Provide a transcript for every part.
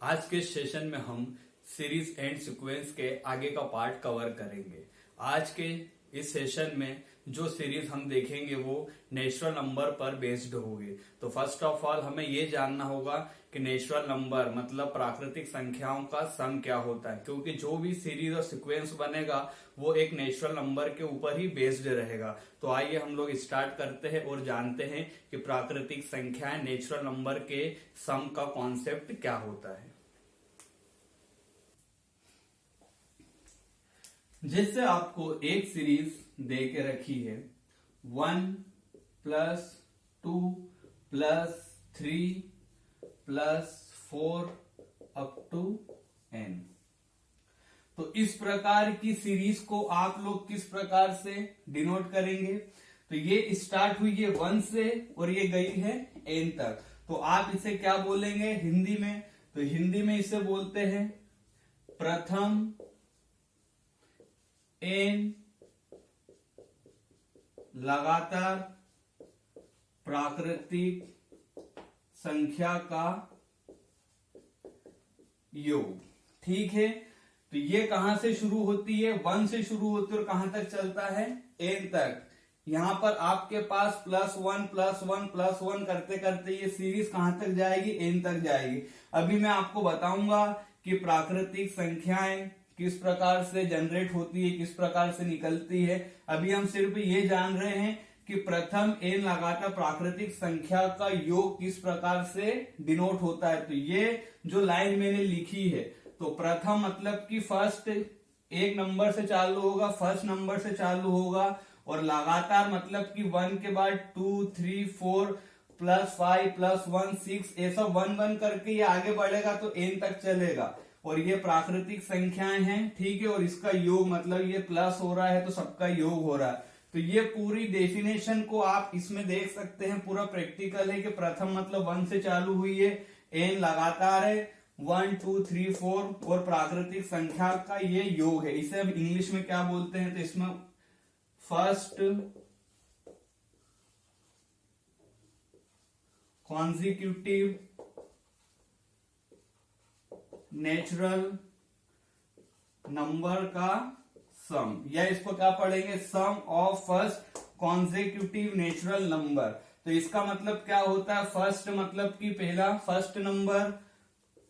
आज के सेशन में हम सीरीज एंड सीक्वेंस के आगे का पार्ट कवर करेंगे। आज के इस सेशन में जो सीरीज हम देखेंगे वो नेचुरल नंबर पर बेस्ड होगी। तो फर्स्ट ऑफ ऑल हमें ये जानना होगा कि नेचुरल नंबर मतलब प्राकृतिक संख्याओं का सम क्या होता है, क्योंकि जो भी सीरीज और सीक्वेंस बनेगा वो एक नेचुरल नंबर के ऊपर ही बेस्ड रहेगा। तो आइए हम लोग स्टार्ट करते हैं और जानते हैं कि प्राकृतिक संख्याएं नेचुरल नंबर के सम का कॉन्सेप्ट क्या होता है। जैसे आपको एक सीरीज दे के रखी है 1 + 2 + 3 + 4 अप टू n। तो इस प्रकार की सीरीज को आप लोग किस प्रकार से डिनोट करेंगे? तो ये स्टार्ट हुई है 1 से और ये गई है n तक। तो आप इसे क्या बोलेंगे हिंदी में? तो हिंदी में इसे बोलते हैं प्रथम n लगातार प्राकृतिक संख्या का योग। ठीक है, तो ये कहां से शुरू होती है? 1 से शुरू होती है और कहां तक चलता है? n तक। यहां पर आपके पास +1 +1 +1 करते करते ये सीरीज कहां तक जाएगी? n तक जाएगी। अभी मैं आपको बताऊंगा कि प्राकृतिक संख्याएं किस प्रकार से जनरेट होती है, किस प्रकार से निकलती है। अभी हम सिर्फ ये जान रहे हैं कि प्रथम n लगातार प्राकृतिक संख्या का योग किस प्रकार से डिनोट होता है। तो ये जो लाइन मैंने लिखी है, तो प्रथम मतलब कि फर्स्ट एक नंबर से चालू होगा, फर्स्ट नंबर से चालू होगा, और लगातार मतलब कि 1 के बाद 2 3 4 +5 +1 6 ऐसा 1 1 करके ये आगे बढ़ेगा तो n तक चलेगा। और ये प्राकृतिक संख्याएं हैं, ठीक है, और इसका योग मतलब ये प्लस हो रहा है तो सबका योग हो रहा है। तो ये पूरी डेफिनेशन को आप इसमें देख सकते हैं, पूरा प्रैक्टिकल है कि प्रथम मतलब 1 से चालू हुई है, n लगातार है 1 2 3 4 और प्राकृतिक संख्या का ये योग है। इसे हम इंग्लिश में क्या बोलते हैं? तो इसमें फर्स्ट कॉन्जिक्यूटिव नेचुरल नंबर का सम, या इसको क्या पढ़ेंगे? Sum of first consecutive natural number. तो इसका मतलब क्या होता है? फर्स्ट मतलब कि पहला फर्स्ट नंबर,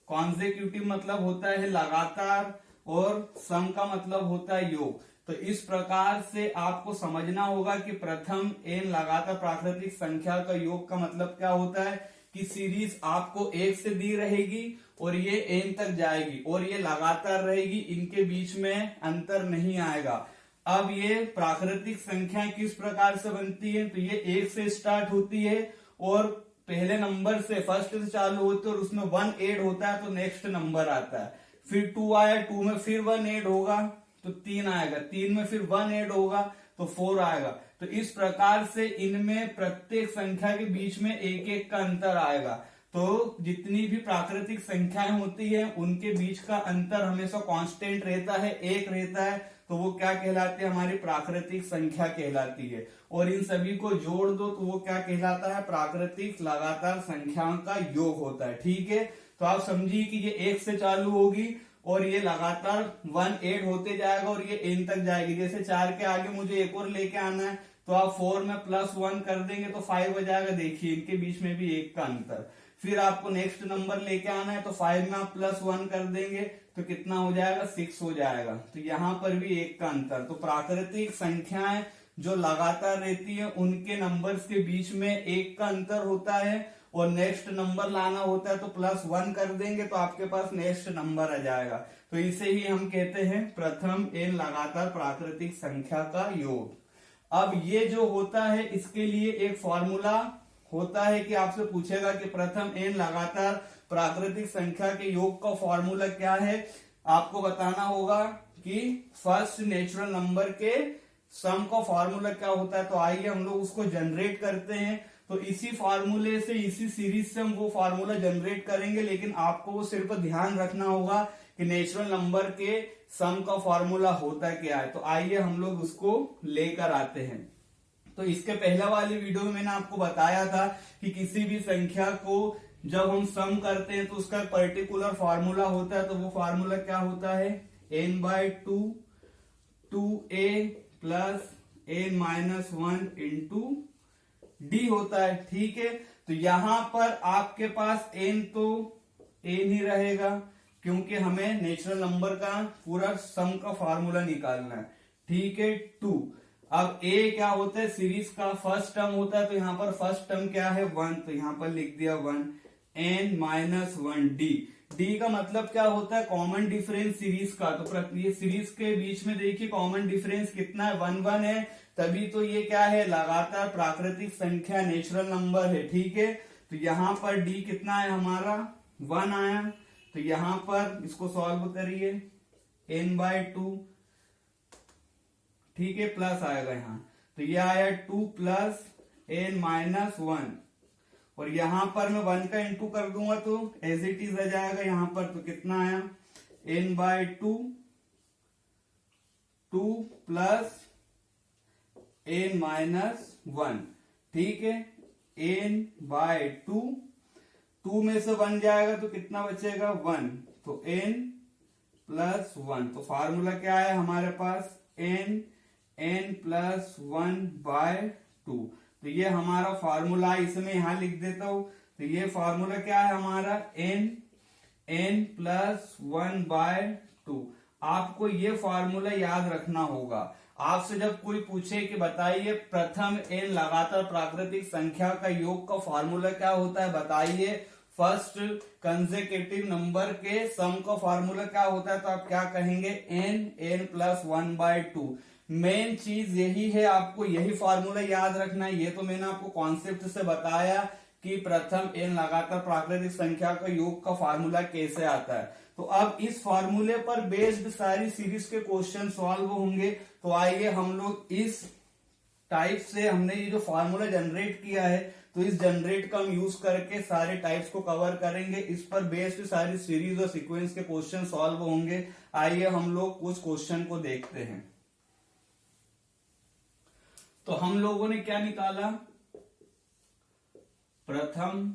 कॉन्जिक्यूटिव मतलब होता है लगातार, और सम का मतलब होता है योग। तो इस प्रकार से आपको समझना होगा कि प्रथम n लगातार प्राकृतिक संख्या का योग का मतलब क्या होता है कि सीरीज आपको 1 से दी रहेगी और ये n तक जाएगी और ये लगातार रहेगी, इनके बीच में अंतर नहीं आएगा। अब ये प्राकृतिक संख्याएं किस प्रकार से बनती है? तो ये 1 से स्टार्ट होती है और पहले नंबर से फर्स्ट से चालू होती है और उसमें 1 ऐड होता है तो नेक्स्ट नंबर आता है। फिर 2 आया, 2 में फिर 1 ऐड होगा तो 3 आएगा, 3 में फिर 1 ऐड होगा तो 4 आएगा। तो इस प्रकार से इनमें प्रत्येक संख्या के बीच में एक एक का अंतर आएगा। तो जितनी भी प्राकृतिक संख्याएं होती है उनके बीच का अंतर हमेशा कांस्टेंट रहता है, एक रहता है। तो वो क्या कहलाती है? हमारी प्राकृतिक संख्या कहलाती है। और इन सभी को जोड़ दो तो वो क्या कहलाता है? प्राकृतिक लगातार संख्याओं का योग होता है। ठीक है, तो आप समझिए कि ये 1 से चालू होगी और ये लगातार 1 ऐड होते जाएगा और ये n तक जाएगी। जैसे 4 के आगे मुझे एक और लेके आना है तो आप 4 में +1 कर देंगे तो 5 हो जाएगा। देखिए इनके बीच में भी 1 का अंतर। फिर आपको नेक्स्ट नंबर लेके आना है तो 5 में आप +1 कर देंगे तो कितना हो जाएगा? 6 हो जाएगा। तो यहां पर भी 1 का अंतर। तो प्राकृतिक संख्याएं जो लगातार रहती है उनके नंबर्स के बीच में 1 का अंतर होता है और नेक्स्ट नंबर लाना होता है तो +1 कर देंगे तो आपके पास नेक्स्ट नंबर आ जाएगा। तो इसे ही हम कहते हैं प्रथम n लगातार प्राकृतिक संख्या का योग। अब ये जो होता है इसके लिए एक फॉर्मूला होता है कि आपसे पूछेगा कि प्रथम n लगातार प्राकृतिक संख्या के योग का फॉर्मूला क्या है। आपको बताना होगा कि फर्स्ट नेचुरल नंबर के सम का फॉर्मूला क्या होता है। तो आइए हम लोग उसको जनरेट करते हैं। तो इसी फॉर्मूले से, इसी सीरीज से हम वो फॉर्मूला जनरेट करेंगे, लेकिन आपको वो सिर्फ ध्यान रखना होगा कि नेचुरल नंबर के सम का फॉर्मूला होता क्या है। तो आइए हम लोग उसको लेकर आते हैं। तो इसके पहला वाली वीडियो में मैंने आपको बताया था कि किसी भी संख्या को जब हम सम करते हैं तो उसका पर्टिकुलर फार्मूला होता है, तो वो फार्मूला क्या होता है, n/2 2a plus n-1 into D होता है। ठीक है, तो यहां पर आपके पास n तो n ही रहेगा, क्योंकि हमें नेचुरल नंबर का पूरा सम का फार्मूला निकालना है। ठीक है, 2। अब a क्या होता है, सीरीज का फर्स्ट टर्म होता है, तो यहां पर फर्स्ट टर्म क्या है, 1, तो यहां पर लिख दिया 1, n-1 डी का मतलब क्या होता है, कॉमन डिफरेंस सीरीज का। तो ये सीरीज के बीच में देखिए कॉमन डिफरेंस कितना है, 1 1 है, तभी तो ये क्या है, लगातार प्राकृतिक संख्या नेचुरल नंबर है। ठीक है, तो यहां पर डी कितना है हमारा, 1 आया, तो यहां पर इसको सॉल्व करिए, n/2, ठीक है, प्लस आएगा यहां, तो ये आया 2 प्लस n-1, और यहां पर मैं 1 का इंटू कर दूंगा तो एज इट इज आ जाएगा यहां पर, तो कितना आया, n/2 2 प्लस n-1, ठीक है, n/2 2 में से 1 जाएगा तो कितना बचेगा, 1, तो n+1, तो फार्मूला क्या है हमारे पास, n+1/2, तो ये हमारा फार्मूला, इसमें यहां लिख देता हूं, तो ये फार्मूला क्या है हमारा, n+1/2। आपको ये फार्मूला याद रखना होगा। आपसे जब कोई पूछे कि बताइए प्रथम n लगातार प्राकृतिक संख्या का योग का फार्मूला क्या होता है, बताइए फर्स्ट कंसेक्यूटिव नंबर के सम का फार्मूला क्या होता है, तो आप क्या कहेंगे, n+1/2। मेन चीज यही है, आपको यही फार्मूला याद रखना है। ये तो मैंने आपको कॉन्सेप्ट से बताया कि प्रथम n लगातार प्राकृतिक संख्या का योग का फार्मूला कैसे आता है। तो अब इस फार्मूले पर बेस्ड सारी सीरीज के क्वेश्चन सॉल्व होंगे। तो आइए हम लोग इस टाइप से, हमने ये जो फार्मूला जनरेट किया है, तो इस जनरेट का हम यूज करके सारे टाइप्स को कवर करेंगे। इस पर बेस्ड सारी सीरीज और सीक्वेंस के क्वेश्चन सॉल्व होंगे। आइए हम लोग कुछ क्वेश्चन को देखते हैं। तो हम लोगों ने क्या निकाला, प्रथम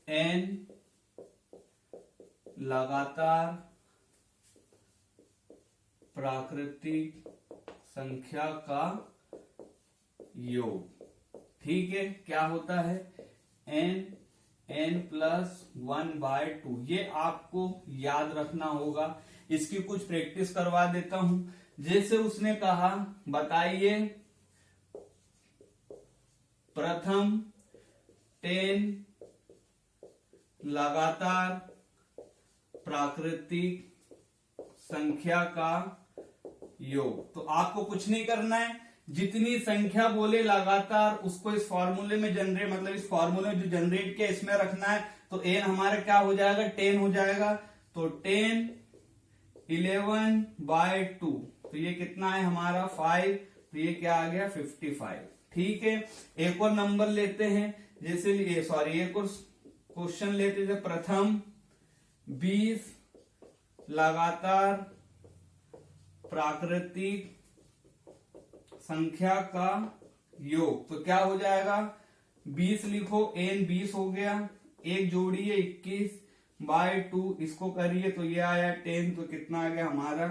n लगातार प्राकृतिक संख्या का योग, ठीक है, क्या होता है, n+1/2। ये आपको याद रखना होगा। इसकी कुछ प्रैक्टिस करवा देता हूं। जैसे उसने कहा, बताइए प्रथम 10 लगातार प्राकृतिक संख्या का योग। तो आपको कुछ नहीं करना है, जितनी संख्या बोले लगातार उसको इस फॉर्मूले में जनरेट, मतलब इस फॉर्मूले में जो जनरेट किया इसमें रखना है। तो n हमारा क्या हो जाएगा, 10 हो जाएगा, तो 10 11/2, तो ये कितना है हमारा 5, तो ये क्या आ गया 55। ठीक है, एक और नंबर लेते हैं, जैसे एक और क्वेश्चन लेते थे, प्रथम 20 लगातार प्राकृतिक संख्या का योग। तो क्या हो जाएगा, 20 लिखो, n 20 हो गया, एक जोड़िए 21/2, इसको करिए तो ये आया 10, तो कितना आ गया हमारा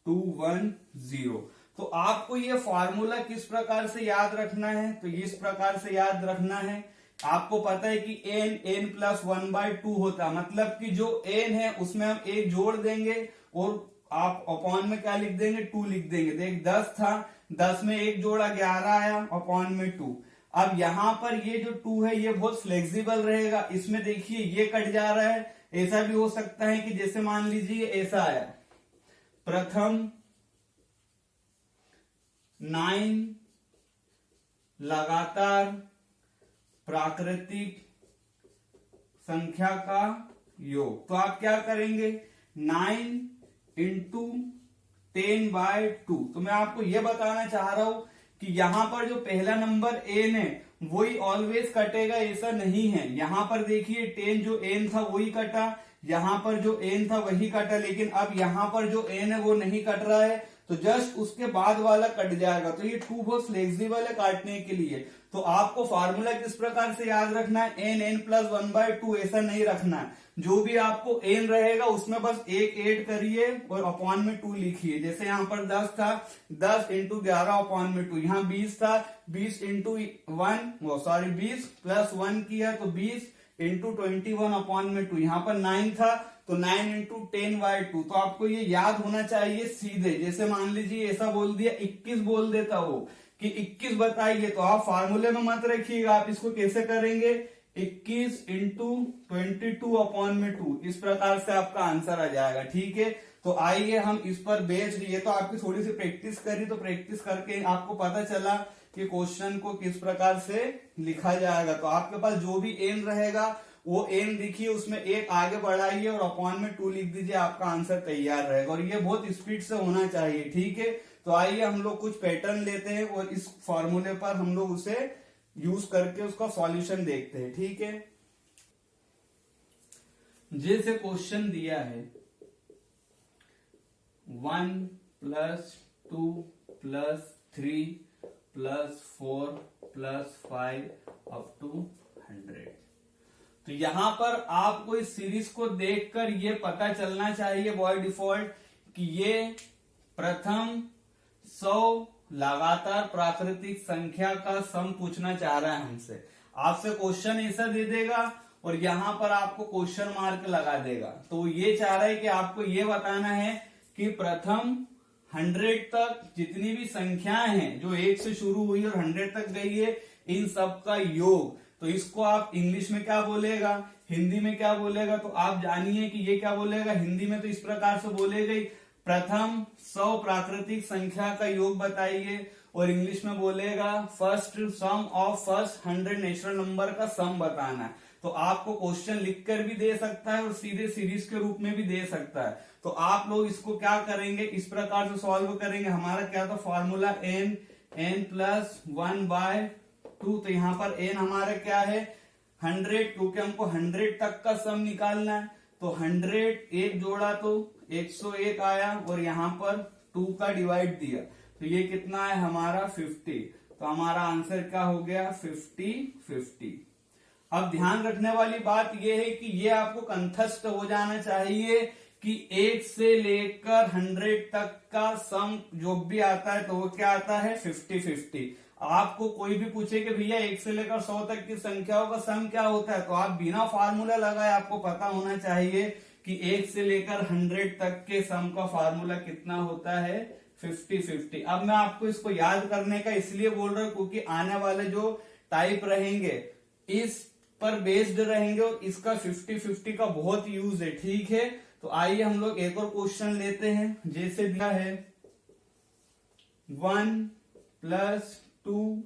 210। तो आपको ये फॉर्मूला किस प्रकार से याद रखना है, तो इस प्रकार से याद रखना है। आपको पता है कि n+1/2 होता, मतलब कि जो n है उसमें हम एक जोड़ देंगे और आप अपॉन में क्या लिख देंगे, 2 लिख देंगे। देख 10 था, 10 में एक जोड़ा 11 आया, अपॉन में 2। अब यहां पर ये जो 2 है ये बहुत फ्लेक्सिबल रहेगा। इसमें देखिए ये कट जा रहा है, ऐसा भी हो सकता है कि जैसे मान लीजिए ऐसा आया, प्रथम 9 लगातार प्राकृतिक संख्या का योग। तो आप क्या करेंगे, 9 इंटू 10/2। तो मैं आपको यह बताना चाह रहा हूं कि यहां पर जो पहला नंबर n है वही ऑलवेज कटेगा, ऐसा नहीं है। यहां पर देखिए 10 जो n था वही कटा, यहां पर जो n था वही कटा, लेकिन अब यहां पर जो n है वो नहीं कट रहा है। तो जस्ट उसके बाद वाला कट जाएगा। तो ये 2 बहुत फ्लेक्सिबल है काटने के लिए। तो आपको फार्मूला किस प्रकार से याद रखना है, एन एन प्लस 1/2 ऐसा नहीं रखना है। जो भी आपको एन रहेगा उसमें बस एक ऐड करिए और अपॉन में 2 लिखिए। जैसे यहाँ पर 10 था, 10 इंटू 11 अपॉन में 2। यहाँ 20 था, 20 इंटू 20 प्लस 1 किया तो 20 इंटू 21 अपॉन में 2। यहाँ पर 9 था तो 9 इंटू 10/2। तो आपको ये याद होना चाहिए सीधे। जैसे मान लीजिए ऐसा बोल दिया 21 बोल देता वो कि 21 बताइए, तो आप फार्मूले में मत रखिएगा, आप इसको कैसे करेंगे, 21 इंटू 22 अपॉन में 2। इस प्रकार से आपका आंसर आ जाएगा। ठीक है, तो आइए हम इस पर बेस्ड, ये तो आपकी थोड़ी सी प्रैक्टिस करी, तो प्रैक्टिस करके आपको पता चला कि क्वेश्चन को किस प्रकार से लिखा जाएगा। तो आपके पास जो भी एन रहेगा वो एन लिखिए, उसमें एक आगे बढ़ाइए और अपॉन में 2 लिख दीजिए, आपका आंसर तैयार रहेगा। और ये बहुत स्पीड से होना चाहिए। ठीक है, तो आइए हम लोग कुछ पैटर्न लेते हैं और इस फॉर्मूले पर हम लोग उसे यूज करके उसका सॉल्यूशन देखते हैं। ठीक है, जैसे क्वेश्चन दिया है 1 + 2 + 3 + 4 + 5 अप टू 100। तो यहां पर आपको इस सीरीज को देखकर ये पता चलना चाहिए बाय डिफॉल्ट कि ये प्रथम 100 लगातार प्राकृतिक संख्या का सम पूछना चाह रहा है हमसे। आपसे क्वेश्चन ऐसा दे देगा और यहां पर आपको क्वेश्चन मार्क लगा देगा। तो ये चाह रहा है कि आपको ये बताना है कि प्रथम 100 तक जितनी भी संख्याएं हैं जो 1 से शुरू हुई और 100 तक गई है, इन सब का योग। तो इसको आप इंग्लिश में क्या बोलेगा, हिंदी में क्या बोलेगा, तो आप जानिए कि ये क्या बोलेगा। हिंदी में तो इस प्रकार से बोलेगा, प्रथम 100 प्राकृतिक संख्या का योग बताइए, और इंग्लिश में बोलेगा first sum of first 100 natural number का सम बताना है। तो आपको क्वेश्चन लिखकर भी दे सकता है और सीधे सीरीज के रूप में भी दे सकता है। तो आप लोग इसको क्या करेंगे, इस प्रकार से सॉल्व करेंगे। हमारा क्या था फॉर्मूला, n प्लस 1/2। तो यहाँ पर n हमारा क्या है 100, क्योंकि हमको 100 तक का सम निकालना है। तो 100 एक जोड़ा तो 101 आया और यहाँ पर 2 का डिवाइड दिया, तो ये कितना है हमारा 50। तो हमारा आंसर क्या हो गया 50। अब ध्यान रखने वाली बात यह है कि ये आपको कंठस्थ हो जाना चाहिए कि 1 से लेकर 100 तक का सम जो भी आता है तो वो क्या आता है 50-50। आपको कोई भी पूछे कि भैया 1 से लेकर 100 तक की संख्याओं का सम क्या होता है, तो आप बिना फार्मूला लगाए आपको पता होना चाहिए कि 1 से लेकर 100 तक के सम का फार्मूला कितना होता है 50-50। अब मैं आपको इसको याद करने का इसलिए बोल रहा हूं क्योंकि आने वाले जो टाइप रहेंगे इस पर बेस्ड रहेंगे और इसका 50-50 का बहुत यूज है। ठीक है, तो आइए हम लोग एक और क्वेश्चन लेते हैं। जैसे दिया है 1 + 2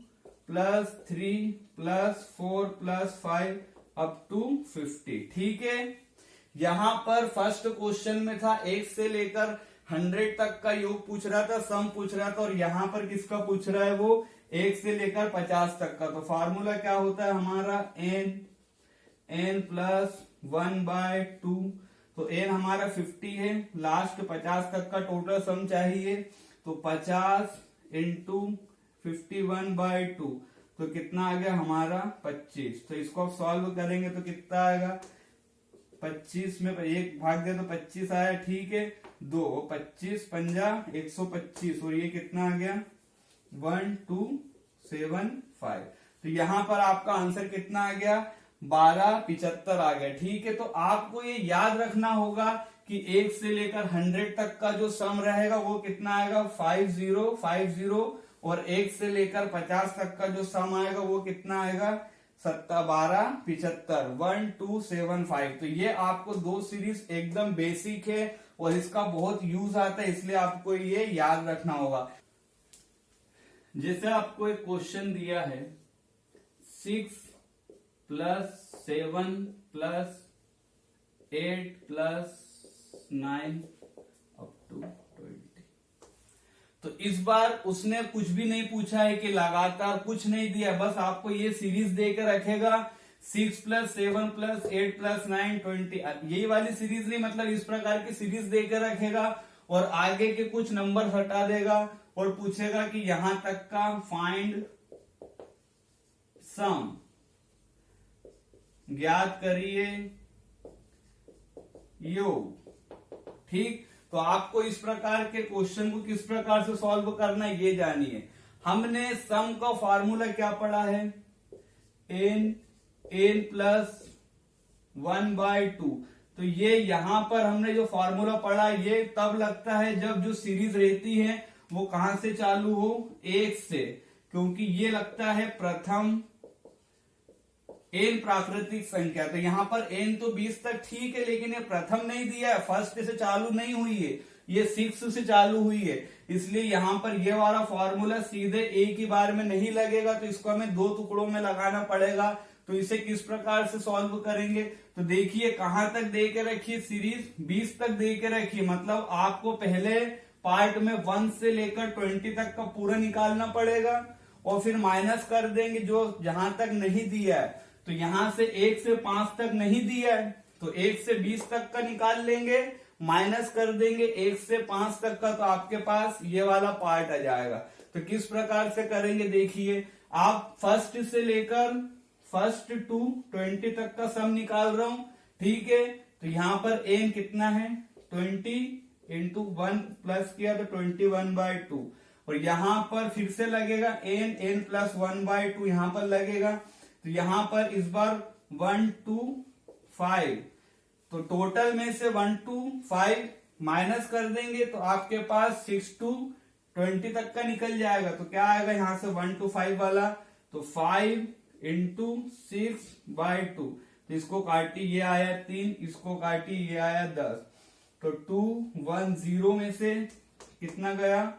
+ 3 + 4 + 5 अप टू 50। ठीक है, यहां पर फर्स्ट क्वेश्चन में था 1 से लेकर 100 तक का योग पूछ रहा था, सम पूछ रहा था, और यहां पर किसका पूछ रहा है वो 1 से लेकर 50 तक का। तो फार्मूला क्या होता है हमारा n प्लस 1/2। तो n हमारा 50 है, लास्ट 50 तक का टोटल सम चाहिए, तो 50 इंटू 51/2। तो कितना आ गया हमारा 25। तो इसको आप सॉल्व करेंगे तो कितना आएगा 25 में 1 भाग दे तो 25 आया। ठीक है, 2 25 पंजा 125 और ये कितना आ गया 1275। तो यहां पर आपका आंसर कितना आ गया 1275 आ गया। ठीक है, तो आपको ये याद रखना होगा कि 1 से लेकर 100 तक का जो सम रहेगा वो कितना आएगा 5050, और 1 से लेकर 50 तक का जो सम आएगा वो कितना आएगा 1275 1275। तो ये आपको दो सीरीज एकदम बेसिक है और इसका बहुत यूज आता है, इसलिए आपको ये याद रखना होगा। जैसे आपको एक क्वेश्चन दिया है 6 + 7 + 8 + 9 अप टू 20। तो इस बार उसने कुछ भी नहीं पूछा है कि लगातार कुछ नहीं दिया, बस आपको ये सीरीज देकर रखेगा 6 + 7 + 8 + 9 20। यही वाली सीरीज नहीं, मतलब इस प्रकार की सीरीज देकर रखेगा और आगे के कुछ नंबर हटा देगा और पूछेगा कि यहां तक का फाइंड सम, ज्ञात करिए योग। ठीक, तो आपको इस प्रकार के क्वेश्चन को किस प्रकार से सॉल्व करना है ये जानिए। हमने सम का फॉर्मूला क्या पढ़ा है, n प्लस 1/2। तो ये यहां पर हमने जो फॉर्मूला पढ़ा ये तब लगता है जब जो सीरीज रहती है वो कहां से चालू हो, 1 से, क्योंकि ये लगता है प्रथम n प्राकृतिक संख्या। तो यहां पर n तो 20 तक ठीक है, लेकिन ये प्रथम नहीं दिया है, फर्स्ट से चालू नहीं हुई है, ये 6 से चालू हुई है, इसलिए यहां पर ये वाला फॉर्मूला सीधे एक ही बार में नहीं लगेगा, तो इसको हमें 2 टुकड़ों में लगाना पड़ेगा। तो इसे किस प्रकार से सॉल्व करेंगे, तो देखिए कहां तक दे के रखिए, सीरीज 20 तक दे के रखिए, मतलब आपको पहले पार्ट में 1 से लेकर 20 तक का पूरा निकालना पड़ेगा और फिर माइनस कर देंगे जो जहां तक नहीं दिया है। तो यहां से 1 से 5 तक नहीं दिया है, तो 1 से 20 तक का निकाल लेंगे, माइनस कर देंगे 1 से 5 तक का, तो आपके पास ये वाला पार्ट आ जाएगा। तो किस प्रकार से करेंगे देखिए, आप फर्स्ट से लेकर फर्स्ट टू 20 तक का सम निकाल रहा हूं, ठीक है। तो यहां पर n कितना है, 20 इंटू 1 प्लस किया तो 21/2, और यहां पर फिर से लगेगा n प्लस 1/2 यहां पर लगेगा। तो यहां पर इस बार 1 to 5, तो टोटल में से 1 to 5 माइनस कर देंगे तो आपके पास 6 to 20 तक का निकल जाएगा। तो क्या आएगा यहां से 1 to 5 वाला, तो 5 इंटू 6/2, तो इसको काटी ये आया 3, इसको काटी ये आया 10, तो 210 में से कितना गया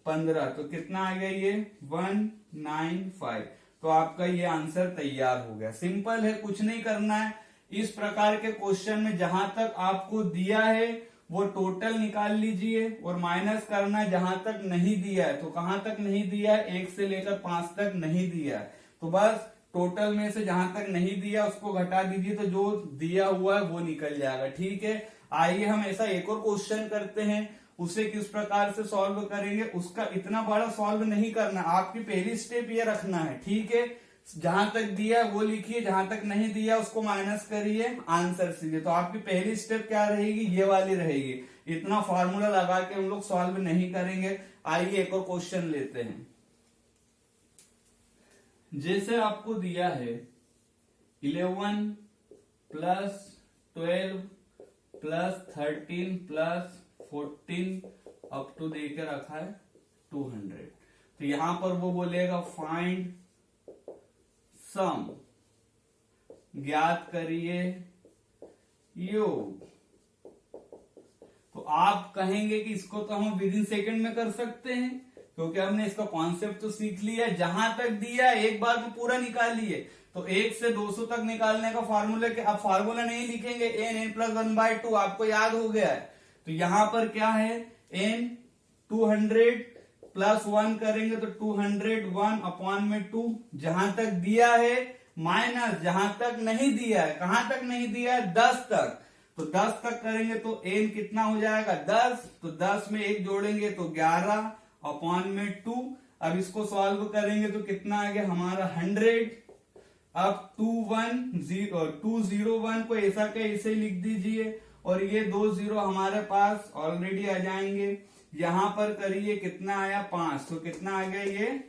15, तो कितना आ गया ये 195। तो आपका ये आंसर तैयार हो गया। सिंपल है, कुछ नहीं करना है। इस प्रकार के क्वेश्चन में जहां तक आपको दिया है वो टोटल निकाल लीजिए और माइनस करना है जहां तक नहीं दिया है। तो कहां तक नहीं दिया है, 1 से लेकर 5 तक नहीं दिया है, तो बस टोटल में से जहां तक नहीं दिया उसको घटा दीजिए, तो जो दिया हुआ है वो निकल जाएगा। ठीक है, आइए हम ऐसा एक और क्वेश्चन करते हैं, उसे किस प्रकार से सॉल्व करेंगे। उसका इतना बड़ा सॉल्व नहीं करना, आपकी पहली स्टेप ये रखना है, ठीक है। जहां तक दिया वो लिखिए, जहां तक नहीं दिया उसको माइनस करिए, आंसर सीधे। तो आपकी पहली स्टेप क्या रहेगी, ये वाली रहेगी। इतना फॉर्मूला लगा के हम लोग सॉल्व नहीं करेंगे। आइए एक और क्वेश्चन लेते हैं। जैसे आपको दिया है 11 plus 12 plus 13 plus 14 up to देकर रखा है 200, तो यहां पर वो बोलेगा फाइंड सम, ज्ञात करिए योग। तो आप कहेंगे कि इसको तो हम विद इन सेकेंड में कर सकते हैं, क्योंकि हमने इसका कॉन्सेप्ट तो सीख लिया है। जहां तक दिया एक बार तो पूरा निकालिए। तो 1 से 200 तक निकालने का फार्मूला के, अब फार्मूला नहीं लिखेंगे, n प्लस 1/2 आपको याद हो गया है। तो यहां पर क्या है, n 200 प्लस 1 करेंगे तो 201 अपॉन में 2, जहां तक दिया है माइनस जहां तक नहीं दिया है। कहां तक नहीं दिया है, 10 तक, तो 10 तक करेंगे तो n कितना हो जाएगा 10, तो 10 में 1 जोड़ेंगे तो 11 अपॉन में 2। अब इसको सॉल्व करेंगे तो कितना आ गया हमारा 100। अब 201 को ऐसा के ऐसे लिख दीजिए, और ये 20 हमारे पास ऑलरेडी आ जाएंगे। यहां पर करिए कितना आया 5, तो कितना आ गया ये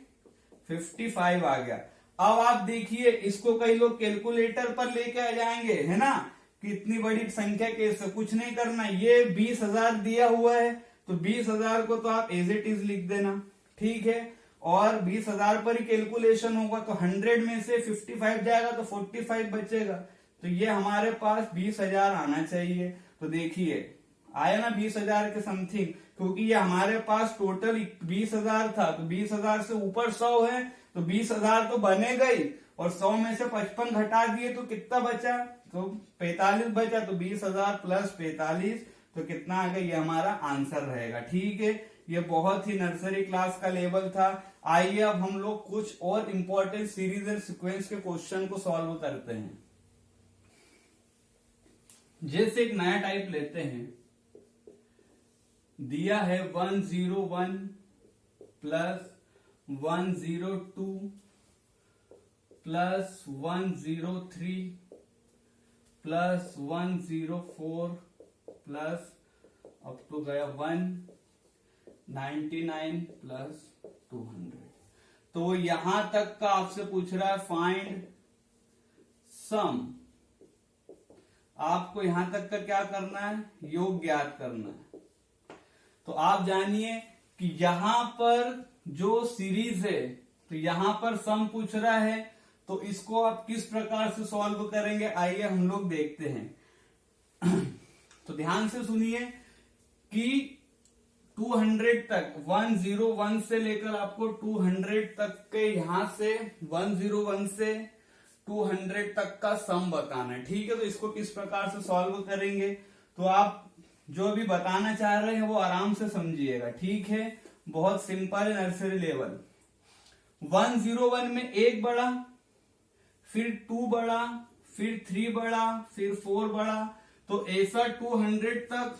55 आ गया। अब आप देखिए इसको कई लोग कैलकुलेटर पर लेके आ जाएंगे, है ना, कि इतनी बड़ी संख्या कैसे, कुछ नहीं करना। ये 20,000 दिया हुआ है, तो 20,000 को तो आप एज इट इज लिख देना, ठीक है। और 20,000 पर ही कैलकुलेशन होगा, तो 100 में से 55 जाएगा तो 45 बचेगा। तो ये हमारे पास 20,000 आना चाहिए। तो देखिए आया ना 20,000 के समथिंग, क्योंकि ये हमारे पास टोटल 20,000 था, तो 20,000 से ऊपर 100 है, तो 20,000 तो बनेगा ही, और 100 में से 55 घटा दिए तो कितना बचा, तो 45 बचा। तो 20,000 प्लस 45, तो कितना आ गया, ये हमारा आंसर रहेगा। ठीक है, ये बहुत ही नर्सरी क्लास का लेवल था। आइए अब हम लोग कुछ और इंपॉर्टेंट सीरीज एंड सीक्वेंस के क्वेश्चन को सॉल्व करते हैं। जैसे एक नया टाइप लेते हैं, दिया है 101 प्लस 102 प्लस 103 प्लस 104 प्लस अब तो गया 199 प्लस 200। तो यहां तक का आपसे पूछ रहा है फाइंड सम। आपको यहां तक का क्या करना है, योग ज्ञात करना है। तो आप जानिए कि यहां पर जो सीरीज है, तो यहां पर सम पूछ रहा है, तो इसको आप किस प्रकार से सॉल्व करेंगे, आइए हम लोग देखते हैं। तो ध्यान से सुनिए कि 200 तक 101 से लेकर आपको 200 तक के यहां से 101 से 200 तक का सम बताना है, ठीक है। तो इसको किस प्रकार से सॉल्व करेंगे, तो आप जो भी बताना चाह रहे हैं वो आराम से समझिएगा, ठीक है। बहुत सिंपल है, नर्सरी लेवल। 101 में 1 बढ़ा, फिर 2 बढ़ा, फिर 3 बढ़ा, फिर 4 बढ़ा, तो ऐसा 200 तक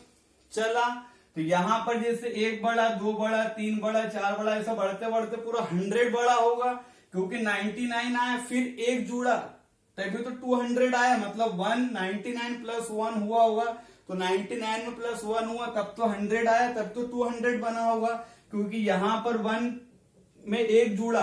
चला। तो यहां पर जैसे 1 बढ़ा, 2 बढ़ा, 3 बढ़ा, 4 बढ़ा, ऐसा बढ़ते बढ़ते पूरा 100 बढ़ा होगा, क्योंकि 99 आया, फिर 1 जुड़ा तभी तो 200 आया, मतलब 199 प्लस 1 हुआ होगा, तो 99 में प्लस 1 हुआ तब तो 100 आया, तब तो 200 बना होगा, क्योंकि यहां पर 1 में 1 जुड़ा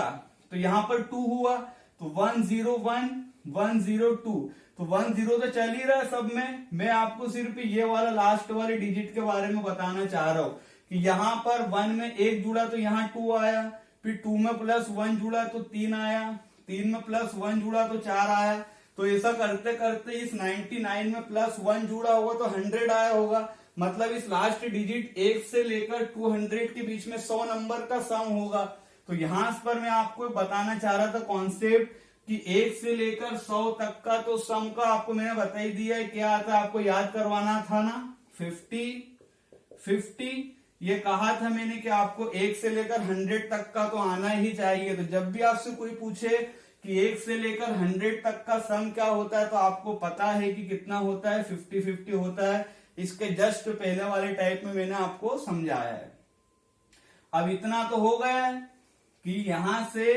तो यहां पर 2 हुआ, तो 101 102, तो 10 तो चल ही रहा है सब में। मैं आपको सिर्फ ये वाला लास्ट वाले डिजिट के बारे में बताना चाह रहा हूं कि यहां पर 1 में 1 जुड़ा तो यहां 2 आया, फिर 2 में प्लस 1 जुड़ा तो 3 आया, 3 में प्लस 1 जुड़ा तो 4 आया। तो ऐसा करते करते इस 99 में प्लस 1 जुड़ा होगा तो 100 आया होगा, मतलब इस लास्ट डिजिट 1 से लेकर 200 के बीच में 100 नंबर का सम होगा। तो यहां पर मैं आपको बताना चाह रहा था कॉन्सेप्ट कि 1 से लेकर 100 तक का तो सम का आपको मैंने बता ही दिया है, क्या आता है आपको याद करवाना था ना, 50 ये कहा था मैंने कि आपको 1 से लेकर 100 तक का तो आना ही चाहिए। तो जब भी आपसे कोई पूछे कि 1 से लेकर 100 तक का सम क्या होता है, तो आपको पता है कि कितना होता है, 50-50 होता है। इसके जस्ट पहले वाले टाइप में मैंने आपको समझाया है। अब इतना तो हो गया है कि यहां से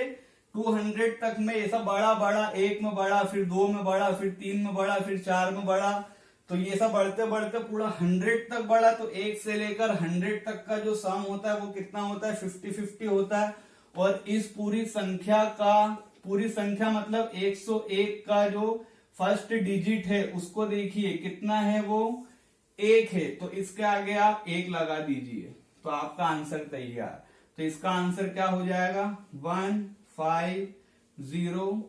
200 तक में ऐसा बड़ा बड़ा, 1 में बड़ा, फिर 2 में बड़ा, फिर 3 में बड़ा, फिर 4 में बड़ा, तो ये सब बढ़ते बढ़ते पूरा 100 तक बढ़ा। तो 1 से लेकर 100 तक का जो सम होता है वो कितना होता है, 50-50 होता है। और इस पूरी संख्या मतलब 101 का जो फर्स्ट डिजिट है उसको देखिए कितना है, वो 1 है, तो इसके आगे आप 1 लगा दीजिए तो आपका आंसर तैयार। तो इसका आंसर क्या हो जाएगा, 15050।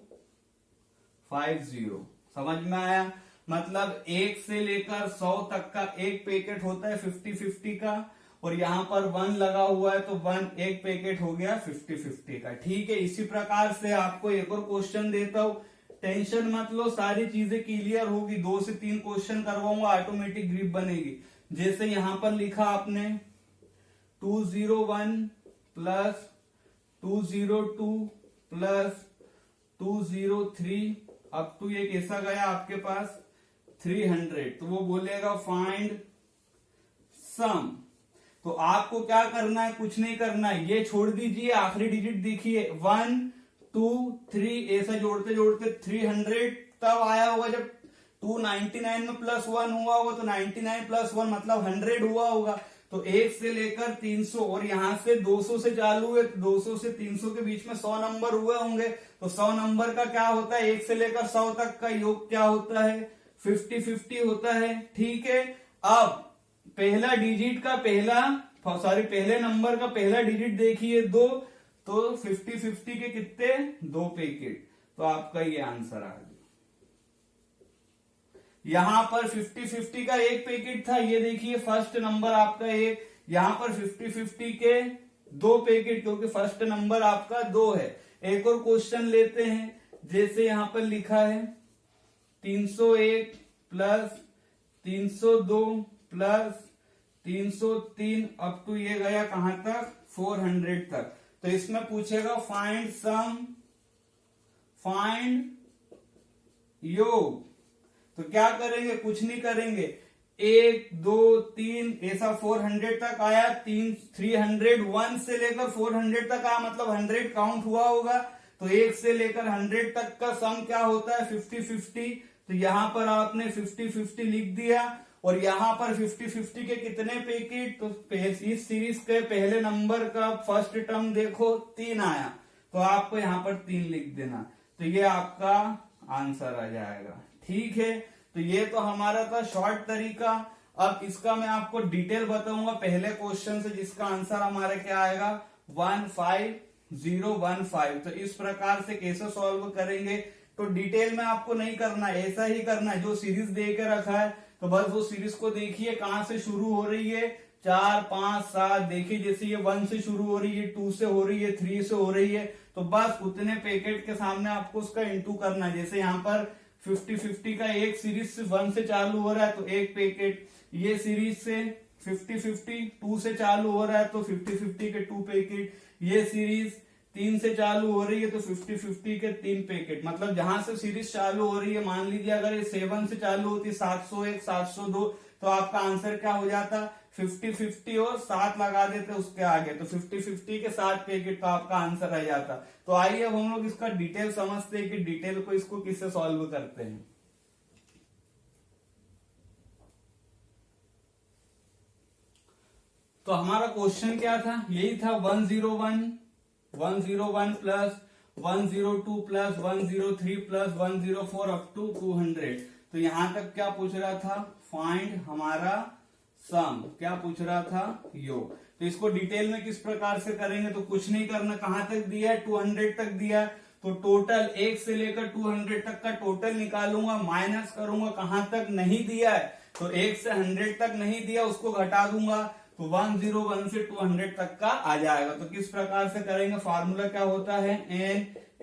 समझ में आया, मतलब 1 से लेकर 100 तक का एक पैकेट होता है 50-50 का, और यहां पर 1 लगा हुआ है तो 1 पैकेट हो गया 50-50 का, ठीक है। इसी प्रकार से आपको एक और क्वेश्चन देता हूं, टेंशन मत लो, सारी चीजें क्लियर होगी। 2 से 3 क्वेश्चन करवाऊंगा, ऑटोमेटिक ग्रिप बनेगी। जैसे यहां पर लिखा आपने 201 प्लस 202 प्लस 203 अप टू ये कैसा गया आपके पास 300, तो वो बोलेगा फाइंड सम। तो आपको क्या करना है, कुछ नहीं करना है, ये छोड़ दीजिए, आखिरी डिजिट देखिए 1 2 3 ऐसा जोड़ते जोड़ते 300 तब आया होगा जब 299 में प्लस 1 हुआ होगा, तो 99 प्लस 1 मतलब 100 हुआ होगा। तो 1 से लेकर 300 और यहां से 200 से चालू है, 200 से 300 के बीच में 100 नंबर हुए होंगे। तो 100 नंबर का क्या होता है, 1 से लेकर 100 तक का योग क्या होता है, 50-50 होता है, ठीक है। अब पहले नंबर का पहला डिजिट देखिए 2, तो 50-50 के कितने, 2 पैकेट, तो आपका ये आंसर आ गया। यहां पर 50-50 का 1 पैकेट था, ये देखिए फर्स्ट नंबर आपका 1, यहां पर 50-50 के 2 पैकेट, क्योंकि फर्स्ट नंबर आपका 2 है। एक और क्वेश्चन लेते हैं, जैसे यहां पर लिखा है 301 प्लस 302 प्लस 303 अप टू ये गया कहां तक, 400 तक। तो इसमें पूछेगा फाइंड सम, फाइंड योग। तो क्या करेंगे, कुछ नहीं करेंगे, 1 2 3 ऐसा 400 तक आया, 300 1 से लेकर 400 तक आया, मतलब 100 काउंट हुआ होगा। तो 1 से लेकर 100 तक का सम क्या होता है 50-50। तो यहां पर आपने 50-50 लिख दिया, और यहां पर 50-50 के कितने पैकेट, तो इस सीरीज के पहले नंबर का फर्स्ट टर्म देखो 3 आया, तो आपको यहां पर 3 लिख देना, तो ये आपका आंसर आ जाएगा। ठीक है, तो ये तो हमारा था शॉर्ट तरीका। अब इसका मैं आपको डिटेल बताऊंगा पहले क्वेश्चन से, जिसका आंसर हमारा क्या आएगा 15015। तो इस प्रकार से कैसे सॉल्व करेंगे, तो डिटेल में आपको नहीं करना, ऐसा ही करना है जो सीरीज दे के रखा है, तो बस वो सीरीज को देखिए कहां से शुरू हो रही है, 4 5 7, देखिए जैसे ये 1 से शुरू हो रही है, 2 से हो रही है, 3 से हो रही है, तो बस उतने पैकेट के सामने आपको उसका इंटू करना है। जैसे यहाँ पर 50-50 का एक सीरीज से 1 से चालू हो रहा है तो एक पैकेट, ये सीरीज से 50-50 2 से चालू हो रहा है तो 50-50 के 2 पैकेट, ये सीरीज 3 से चालू हो रही है तो 50-50 के 3 पैकेट। मतलब जहां से सीरीज चालू हो रही है, मान लीजिए अगर ये 7 से चालू होती 701 702, तो आपका आंसर क्या हो जाता 50-50 और 7 लगा देते उसके आगे, तो 50-50 के 7 पैकेट, तो आपका आंसर आ जाता। तो आइए अब हम लोग इसका डिटेल समझते हैं कि डिटेल को इसको किससे सॉल्व करते हैं। तो हमारा क्वेश्चन क्या था, यही था 101 101 plus 102 plus 103 plus 104 up to 200। तो यहां तक क्या पूछ रहा था, फाइंड हमारा सम, क्या पूछ रहा था योग। तो इसको डिटेल में किस प्रकार से करेंगे, तो कुछ नहीं करना, कहां तक दिया है 200 तक दिया है, तो टोटल 1 से लेकर 200 तक का टोटल निकालूंगा, माइनस करूंगा कहां तक नहीं दिया है, तो 1 से 100 तक नहीं दिया उसको घटा दूंगा, तो 101 से 200 तक का आ जाएगा। तो किस प्रकार से करेंगे, फार्मूला क्या होता है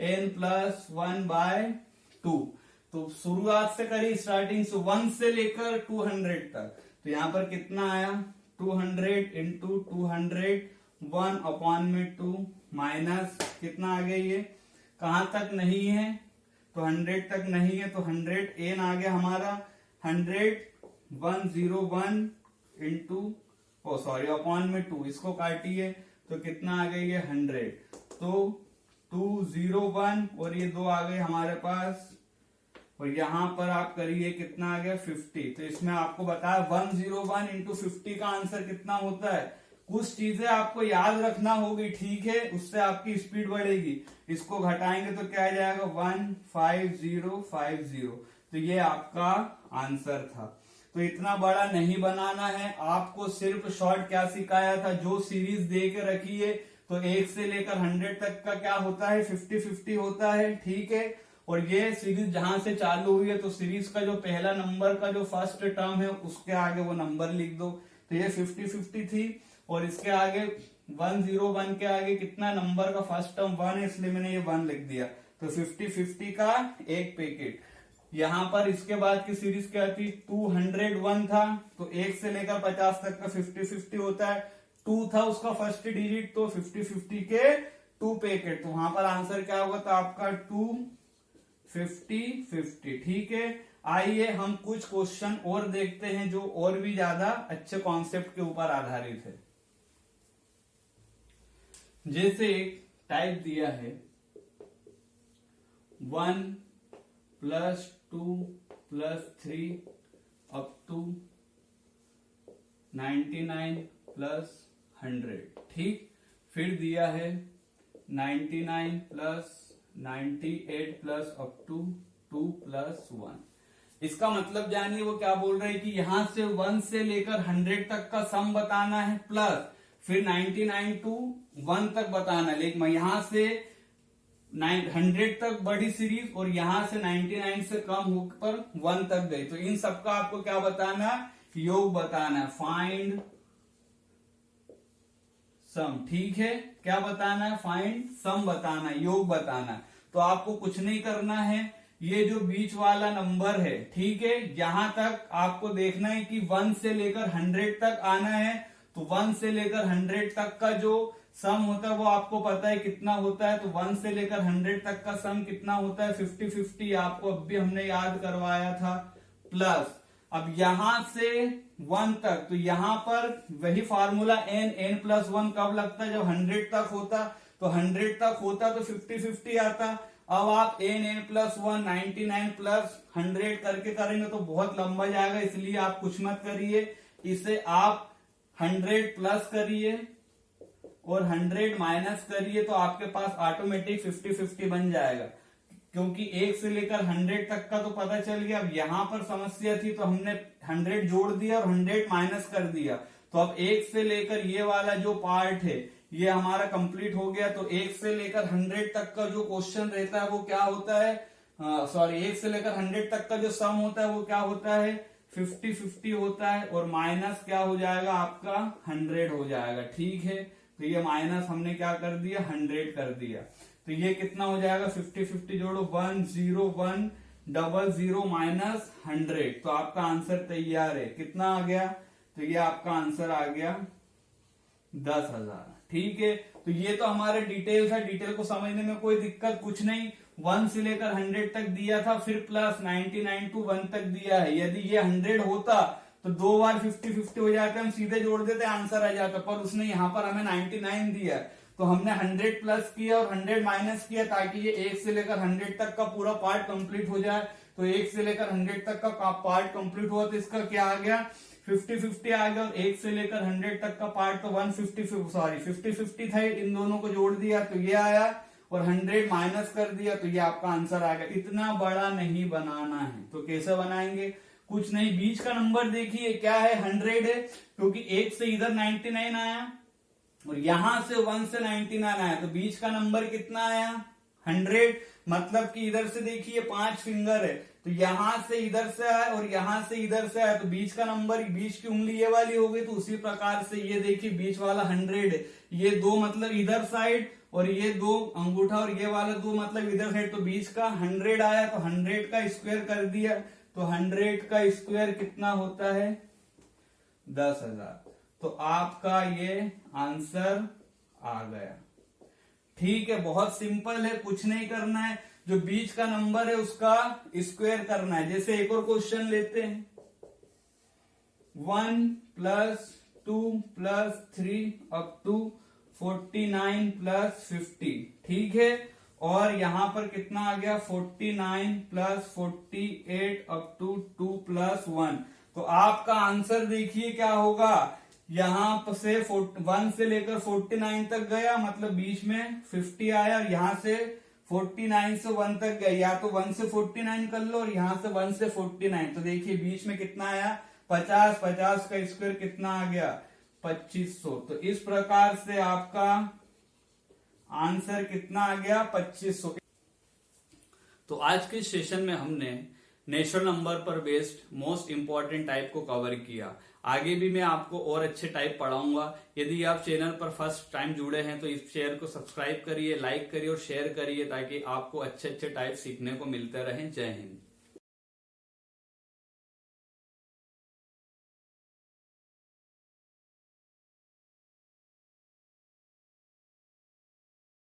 n प्लस 1/2। तो शुरुआत से करी स्टार्टिंग से 1 से लेकर 200 तक, तो यहां पर कितना आया 200 इंटू 200 1/2 माइनस कितना आ गया, ये कहां तक नहीं है तो 100 तक नहीं है, तो 100 n आ गया हमारा 100 101 इंटू अपॉन 2, इसको काटिए तो कितना आ गई है 100, तो 201 और ये 2 आ गए हमारे पास, और यहां पर आप करिए कितना आ गया 50। तो इसमें आपको बताया 101 इंटू 50 का आंसर कितना होता है। कुछ चीजें आपको याद रखना होगी, ठीक है, उससे आपकी स्पीड बढ़ेगी। इसको घटाएंगे तो क्या आ जाएगा 15050। तो ये आपका आंसर था। तो इतना बड़ा नहीं बनाना है, आपको सिर्फ शॉर्ट क्या सिखाया था, जो सीरीज दे के रखी है तो 1 से लेकर 100 तक का क्या होता है 50-50 होता है, ठीक है। और ये सीरीज जहां से चालू हुई है तो सीरीज का जो पहला नंबर का जो फर्स्ट टर्म है उसके आगे वो नंबर लिख दो। तो ये 50-50 थी, और इसके आगे 101 के आगे कितना नंबर का फर्स्ट टर्म 1 है, इसलिए मैंने ये 1 लिख दिया। तो 50-50 का एक पैकेट। यहां पर इसके बाद की सीरीज क्या थी 201 था, तो 1 से लेकर 50 तक का 50-50 होता है, 2 था उसका फर्स्ट डिजिट, तो 50-50 के 2 पैकेट, तो वहां पर आंसर क्या होगा, तो आपका 250-50, ठीक है। आइए हम कुछ क्वेश्चन और देखते हैं जो और भी ज्यादा अच्छे कॉन्सेप्ट के ऊपर आधारित है। जैसे एक टाइप दिया है 1 + 2 + 3 अप टू 99 + 100, ठीक। फिर दिया है 99 + 98 + अप टू 2 + 1। इसका मतलब जानिए वो क्या बोल रहे हैं कि यहां से 1 से लेकर 100 तक का सम बताना है, प्लस फिर 99 टू 1 तक बताना है। लेकिन यहां से 100 तक बड़ी सीरीज और यहां से 99 से कम होकर 1 तक गई, तो इन सबका आपको क्या बताना है, योग बताना है, फाइंड सम, ठीक है। क्या बताना है, फाइंड सम बताना है, योग बताना है। तो आपको कुछ नहीं करना है, ये जो बीच वाला नंबर है, ठीक है, यहां तक आपको देखना है कि 1 से लेकर 100 तक आना है। तो 1 से लेकर 100 तक का जो सम होता है वो आपको पता है कितना होता है, तो 1 से लेकर 100 तक का सम कितना होता है 50-50, आपको अब भी हमने याद करवाया था, प्लस अब यहां से 1 तक, तो यहां पर वही फार्मूला n+1 कब लगता है, जब 100 तक होता, तो 100 तक होता तो 50-50 आता। अब आप n+1 99+100 करके करेंगे तो बहुत लंबा जाएगा, इसलिए आप कुछ मत करिए, इसे आप 100 प्लस करिए और 100 माइनस करिए, तो आपके पास ऑटोमेटिक 50-50 बन जाएगा, क्योंकि 1 से लेकर 100 तक का तो पता चल गया। अब यहां पर समस्या थी तो हमने 100 जोड़ दिया और 100 माइनस कर दिया, तो अब 1 से लेकर ये वाला जो पार्ट है ये हमारा कंप्लीट हो गया। तो 1 से लेकर 100 तक का जो क्वेश्चन रहता है वो क्या होता है, 1 से लेकर 100 तक का जो सम होता है वो क्या होता है, 50-50 होता है, और माइनस क्या हो जाएगा आपका 100 हो जाएगा। ठीक है, तो ये माइनस हमने क्या कर दिया, 100 कर दिया, तो ये कितना हो जाएगा, 50-50 जोड़ो 10100 माइनस 100, तो आपका आंसर तैयार है। कितना आ गया, तो ये आपका आंसर आ गया 10,000। ठीक है, तो ये तो हमारे डिटेल था, डिटेल को समझने में कोई दिक्कत कुछ नहीं। 1 से लेकर 100 तक दिया था, फिर प्लस 99 to 1 तक दिया है। यदि ये 100 होता तो 2 बार 50-50 हो जाते, हम सीधे जोड़ देते, आंसर आ जाता, पर उसने यहाँ पर हमें 99 दिया, तो हमने 100 प्लस किया और 100 माइनस किया, ताकि ये 1 से लेकर 100 तक का पूरा पार्ट कंप्लीट हो जाए। तो 1 से लेकर 100 तक का पार्ट कंप्लीट हुआ, तो इसका क्या आ गया, 50-50 आ गया, और 1 से लेकर 100 तक का पार्ट तो 50-50 था, इन दोनों को जोड़ दिया तो ये आया, और 100 माइनस कर दिया तो ये आपका आंसर आ गया। इतना बड़ा नहीं बनाना है, तो कैसे बनाएंगे, कुछ नहीं, बीच का नंबर देखिए क्या है, 100 है, क्योंकि 1 से इधर 99 आया और यहां से 1 से 99 आया, तो बीच का नंबर कितना आया, 100। मतलब कि इधर से देखिए 5 फिंगर है, तो यहां से इधर से आया और यहां से इधर से आया, तो बीच का नंबर, बीच की उंगली ये वाली हो गई। तो उसी प्रकार से ये देखिए बीच वाला 100 है, ये 2 मतलब इधर साइड, और ये 2 अंगूठा और ये वाला 2 मतलब इधर साइड, तो बीच का 100 आया, तो 100 का स्क्वायर कर दिया, तो 100 का स्क्वायर कितना होता है, 10,000। तो आपका ये आंसर आ गया। ठीक है, बहुत सिंपल है, कुछ नहीं करना है, जो बीच का नंबर है उसका स्क्वायर करना है। जैसे एक और क्वेश्चन लेते हैं, 1 + 2 + 3 अप टू 49 + 50। ठीक है, और यहां पर कितना आ गया, 49 + 48 अप टू 2 + 1। तो आपका आंसर देखिए क्या होगा, यहां से 1 से लेकर 49 तक गया, मतलब बीच में 50 आया, और यहां से 49 से 1 तक गया, या तो 1 से 49 कर लो और यहां से 1 से 49, तो देखिए बीच में कितना आया, 50 का स्क्वायर कितना आ गया, 2500। तो इस प्रकार से आपका आंसर कितना आ गया, 2500। तो आज के सेशन में हमने नेचुरल नंबर पर बेस्ड मोस्ट इंपॉर्टेंट टाइप को कवर किया। आगे भी मैं आपको और अच्छे टाइप पढ़ाऊंगा। यदि आप चैनल पर फर्स्ट टाइम जुड़े हैं तो इस चैनल को सब्सक्राइब करिए, लाइक करिए और शेयर करिए, ताकि आपको अच्छे अच्छे टाइप सीखने को मिलते रहें। जय हिंद।